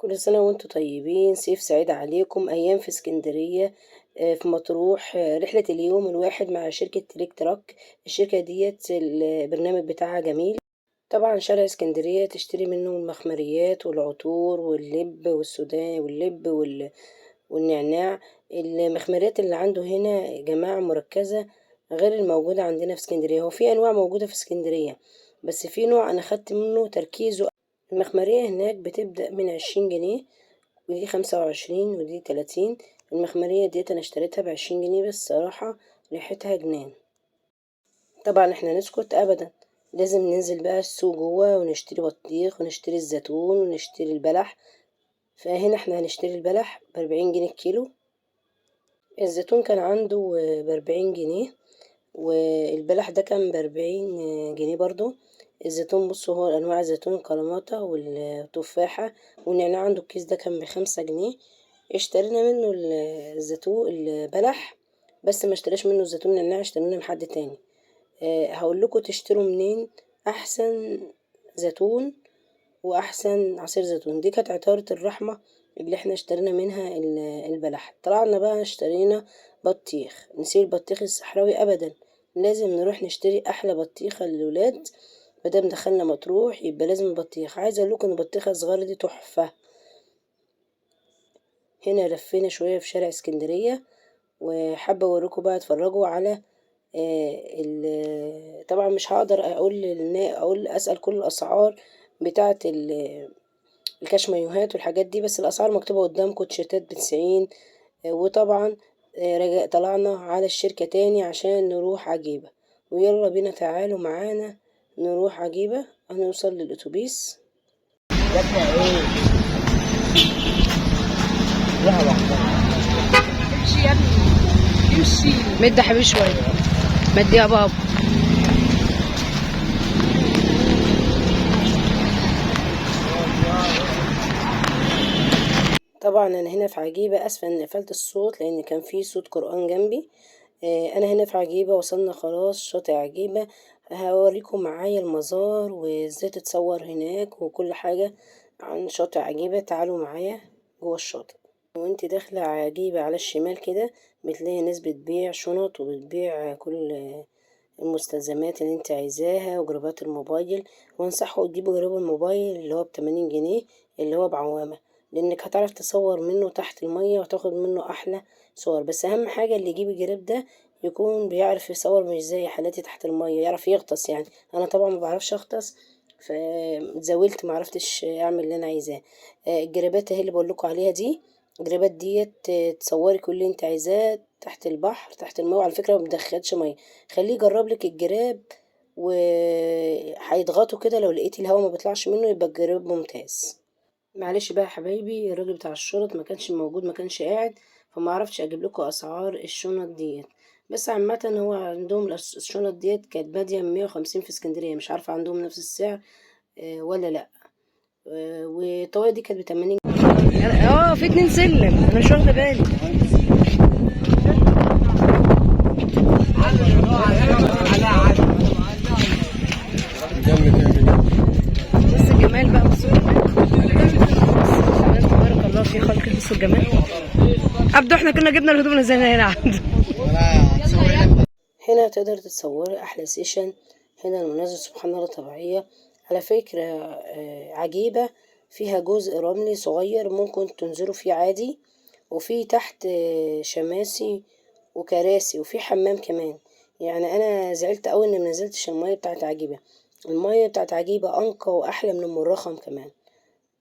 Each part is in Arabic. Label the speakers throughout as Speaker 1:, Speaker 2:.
Speaker 1: كل سنة وانتم طيبين، صيف سعيد عليكم. أيام في اسكندرية، في مطروح. رحلة اليوم الواحد مع شركة تريك تراك. الشركة ديت البرنامج بتاعها جميل. طبعا شارع اسكندرية تشتري منه المخمريات والعطور واللب والسوداني واللب والنعناع. المخمريات اللي عنده هنا يا جماعة مركزة غير الموجودة عندنا في اسكندرية. هو في أنواع موجودة في اسكندرية، بس في نوع أنا خدت منه تركيزه. المخمرية هناك بتبدأ من 20 جنيه، ودي 25 ودي 30. المخمرية ديت أنا اشتريتها ب20 جنيه، بس صراحة ريحتها جنان. طبعا احنا نسكت أبدا، لازم ننزل بقى السوق جوه ونشتري بطيخ ونشتري الزيتون ونشتري البلح. فهنا احنا هنشتري البلح ب40 جنيه الكيلو. الزيتون كان عنده ب40 جنيه، والبلح ده كان ب40 جنيه برضو. الزيتون بصوا، هو أنواع الزيتون الكلاماتا والتفاحة والنعناع عنده الكيس ده كان ب5 جنيه. اشترينا منه الزيتون البلح، بس ما اشتريش منه الزيتون النعناع، اشترينا من حد تاني. هقول لكم تشتروا منين أحسن زيتون وأحسن عصير زيتون. دي كانت عطارة الرحمة اللي احنا اشترينا منها البلح. طلعنا بقى اشترينا بطيخ. نسيب البطيخ الصحراوي أبدا، لازم نروح نشتري أحلى بطيخة للولاد. مادام دخلنا مطروح يبقى لازم البطيخ. عايزة أقول لكم إن البطيخة الصغيرة دي تحفة. هنا لفينا شوية في شارع اسكندرية، وحابة أوريكم بقى اتفرجوا على طبعا مش هقدر أقول أسأل كل الأسعار بتاعة الكشميوهات والحاجات دي، بس الأسعار مكتوبة قدامكم. تيشيرتات ب90. وطبعا طلعنا على الشركة تاني عشان نروح عجيبة. ويلا بينا تعالوا معانا نروح عجيبة. هنوصل للأتوبيس.
Speaker 2: امشي يا ابني، امشي. مد يا حبيبي شوية، مد يا بابا.
Speaker 1: طبعا انا هنا في عجيبة. اسفة ان قفلت الصوت لان كان في صوت قرآن جنبي. انا هنا في عجيبة، وصلنا خلاص شاطئ عجيبة. هوريكم معايا المزار وازاي تتصور هناك وكل حاجة عن شاطئ عجيبة. تعالوا معايا جوه الشاطئ. وانت داخلة عجيبة على الشمال كده بتلاقي ناس بتبيع شنط وبتبيع كل المستلزمات اللي انت عايزاها وجرابات الموبايل. وانصحوا تجيبوا جراب الموبايل اللي هو ب80 جنيه، اللي هو بعوامة، لانك هتعرف تصور منه تحت المية وتاخد منه احلى صور. بس اهم حاجة اللي يجيب الجراب ده يكون بيعرف يصور، مش زي حالاتي تحت المية، يعرف يغطس. يعني انا طبعا ما بعرفش اغطس، فزاولت ما عرفتش اعمل اللي انا عايزاه. الجرابات اهي اللي بقول لكم عليها دي. الجرابات ديت تصوري كل اللي انت عايزاه تحت البحر تحت الماء. وعلى فكرة ما بتدخلش مية. خليه يجرب لك الجراب وهيضغطه كده، لو لقيتي الهواء ما بيطلعش منه يبقى الجراب ممتاز. معلش بقى يا حبايبي، الراجل بتاع الشنط ما كانش موجود، ما كانش قاعد، فما عرفتش اجيب لكم اسعار الشنط ديت. بس عامة هو عندهم الشنط ديت كانت بادية من 150 في اسكندرية، مش عارفة عندهم نفس السعر ولا لا. والطواقي دي كانت ب80 جنيه.
Speaker 2: في 2 سلم، انا مش واخدة بالي. بص الجمال بقى، بصوا الجمال، تبارك الله في خلق. بصوا الجمال. عبدو احنا كنا جبنا الهدوم نزلنا هنا عنده.
Speaker 1: هنا تقدر تتصوري احلى سيشن. هنا المناظر سبحان الله طبيعية. على فكرة عجيبة فيها جزء رملي صغير ممكن تنزلوا فيه عادي، وفي تحت شماسي وكراسي وفي حمام كمان. يعني انا زعلت قوي اني منزلتش المية بتاعت عجيبة. المية بتاعت عجيبة انقى واحلى من المرخم كمان.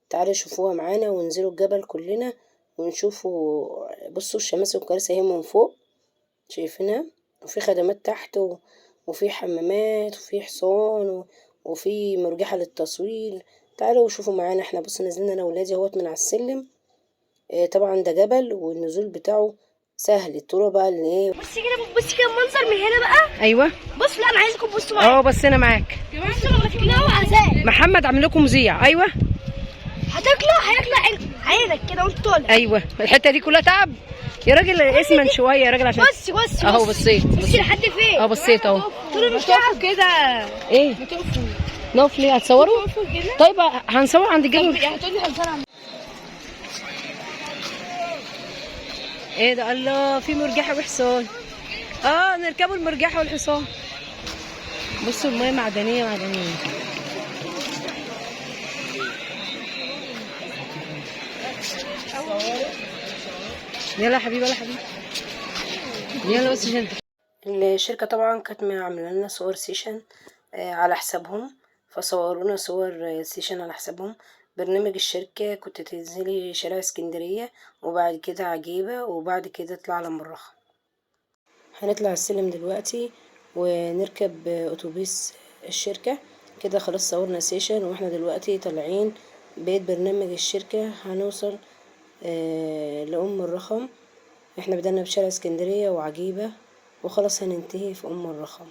Speaker 1: تعالوا شوفوها معانا وننزلوا الجبل كلنا ونشوفوا. بصوا الشماسي والكراسي اهي من فوق، شايفينها؟ وفي خدمات تحت وفي حمامات وفي حصان وفي مرجحة للتصوير. تعالوا شوفوا معانا. احنا بص نزلنا انا وولادي اهوت من على السلم. طبعا ده جبل والنزول بتاعه سهل. الطرق بقى اللي ايه،
Speaker 3: بصي كده، بصي كده المنظر من هنا بقى.
Speaker 2: ايوه
Speaker 3: بص، لا انا عايزكم تبصوا معايا.
Speaker 2: بصينا معاك.
Speaker 3: بصوا لما تطلعوا عذاب.
Speaker 2: محمد عامل لكم مذيع. ايوه
Speaker 3: هيطلع عينك كده وانت طالع.
Speaker 2: ايوه الحته دي كلها تعب يا راجل. اسمن شويه يا راجل عشان
Speaker 3: بصي
Speaker 2: اهو. بصيت
Speaker 3: بصي لحد فين.
Speaker 2: بصيت اهو.
Speaker 3: طول مش تعب كده.
Speaker 2: ايه
Speaker 3: بتقفوا
Speaker 2: نقف ليه؟ هتصوروا؟
Speaker 3: كده.
Speaker 2: طيب هنصور عند الجبل.
Speaker 3: هتقولي هنصور عند
Speaker 2: ايه ده؟ الله، في مرجحة وحصان. نركبوا المرجحة والحصان. بصوا المية معدنية معدنية. يلا يا حبيبي، يلا يا حبيبي، يلا بس عشان
Speaker 1: الشركة طبعا كانت عاملة لنا صور سيشن على حسابهم، فصورونا صور سيشن على حسابهم. برنامج الشركة كنت تنزلي شارع اسكندرية، وبعد كده عجيبة، وبعد كده تطلع على مرخة. هنطلع السلم دلوقتي ونركب اتوبيس الشركة. كده خلاص صورنا سيشن، واحنا دلوقتي طالعين بيت برنامج الشركة. هنوصل لأم الرخم. احنا بدأنا بشارع اسكندرية وعجيبة، وخلاص هننتهي في أم الرخم.